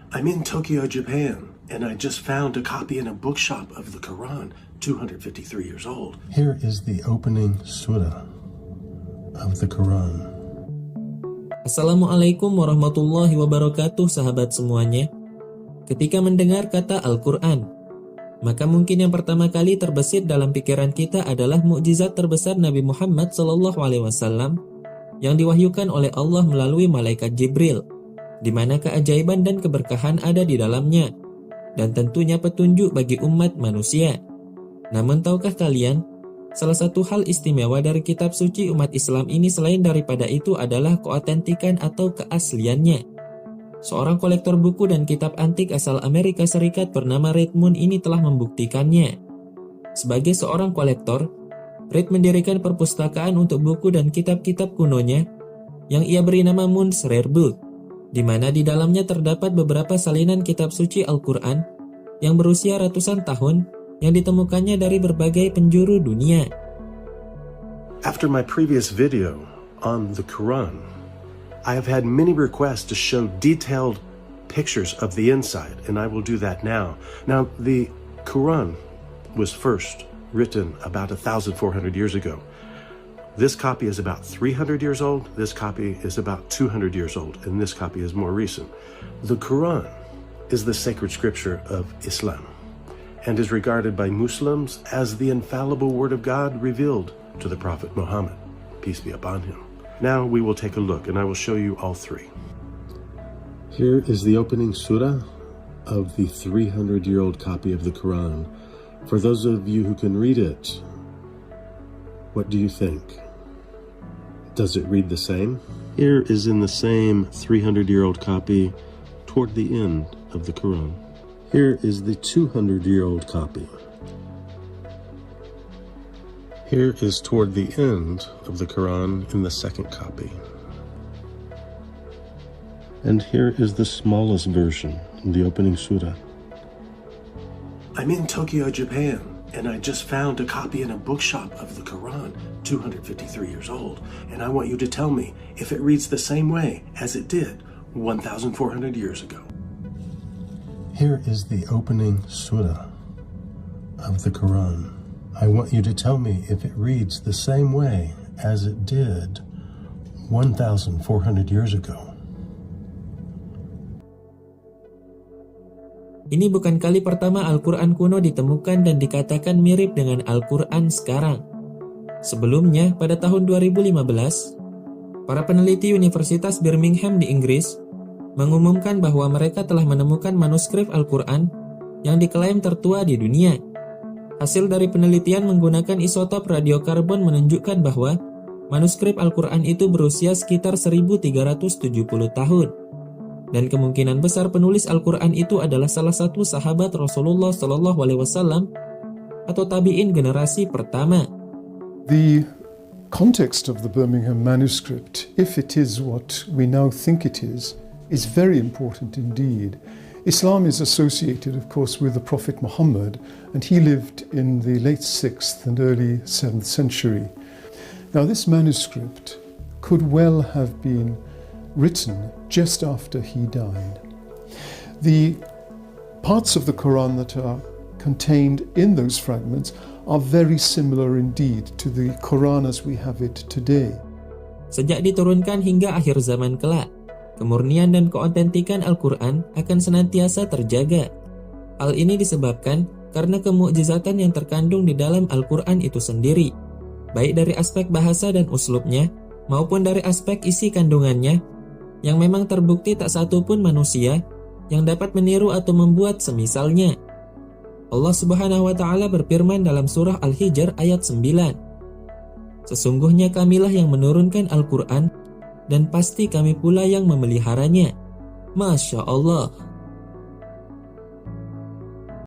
I'm in Tokyo, Japan, and I just found a copy in a bookshop of the Quran, 253 years old. Here is the opening surah of the Quran. Assalamualaikum warahmatullahi wabarakatuh, sahabat semuanya. Ketika mendengar kata Al-Quran, maka mungkin yang pertama kali terbesit dalam pikiran kita adalah mukjizat terbesar Nabi Muhammad SAW yang diwahyukan oleh Allah melalui malaikat Jibril, di mana keajaiban dan keberkahan ada di dalamnya, dan tentunya petunjuk bagi umat manusia. Namun tahukah kalian, salah satu hal istimewa dari kitab suci umat Islam ini selain daripada itu adalah keautentikan atau keasliannya. Seorang kolektor buku dan kitab antik asal Amerika Serikat bernama Reed Moon ini telah membuktikannya. Sebagai seorang kolektor, Reed mendirikan perpustakaan untuk buku dan kitab-kitab kunonya yang ia beri nama Moon's Rare Book, di mana di dalamnya terdapat beberapa salinan kitab suci Al-Quran yang berusia ratusan tahun yang ditemukannya dari berbagai penjuru dunia. After my previous video on the Quran, I have had many requests to show detailed pictures of the inside, and I will do that now. Now, the Quran was first written about 1,400 years ago. This copy is about 300 years old, this copy is about 200 years old, and this copy is more recent. The Quran is the sacred scripture of Islam and is regarded by Muslims as the infallible word of God revealed to the Prophet Muhammad, peace be upon him. Now we will take a look, and I will show you all three. Here is the opening surah of the 300-year-old copy of the Quran. For those of you who can read it, what do you think? Does it read the same? Here is in the same 300-year-old copy toward the end of the Quran. Here is the 200-year-old copy. Here is toward the end of the Quran in the second copy. And here is the smallest version in the opening surah. I'm in Tokyo, Japan, and I just found a copy in a bookshop of the Quran, 253 years old, and I want you to tell me if it reads the same way as it did 1,400 years ago. Here is the opening surah of the Quran. I want you to tell me if it reads the same way as it did 1,400 years ago. Ini bukan kali pertama Al-Quran kuno ditemukan dan dikatakan mirip dengan Al-Quran sekarang. Sebelumnya, pada tahun 2015, para peneliti Universitas Birmingham di Inggris mengumumkan bahwa mereka telah menemukan manuskrip Al-Quran yang diklaim tertua di dunia. Hasil dari penelitian menggunakan isotop radiokarbon menunjukkan bahwa manuskrip Al-Quran itu berusia sekitar 1370 tahun. Dan kemungkinan besar penulis Al-Quran itu adalah salah satu sahabat Rasulullah SAW atau tabi'in generasi pertama. The context of the Birmingham manuscript, if it is what we now think it is very important indeed. Islam is associated, of course, with the Prophet Muhammad, and he lived in the late 6th and early 7th century. Now, this manuscript could well have been written just after he died. The parts of the Quran that are contained in those fragments are very similar indeed to the Quran as we have it today. Sejak diturunkan hingga akhir zaman kelak, kemurnian dan keautentikan Al-Quran akan senantiasa terjaga. Hal ini disebabkan karena kemukjizatan yang terkandung di dalam Al-Quran itu sendiri, baik dari aspek bahasa dan uslubnya, maupun dari aspek isi kandungannya, yang memang terbukti tak satu pun manusia yang dapat meniru atau membuat semisalnya. Allah Subhanahu wa Ta'ala berfirman dalam surah Al-Hijr ayat 9, "Sesungguhnya kamilah yang menurunkan Al-Quran, dan pasti kami pula yang memeliharanya." Masya Allah.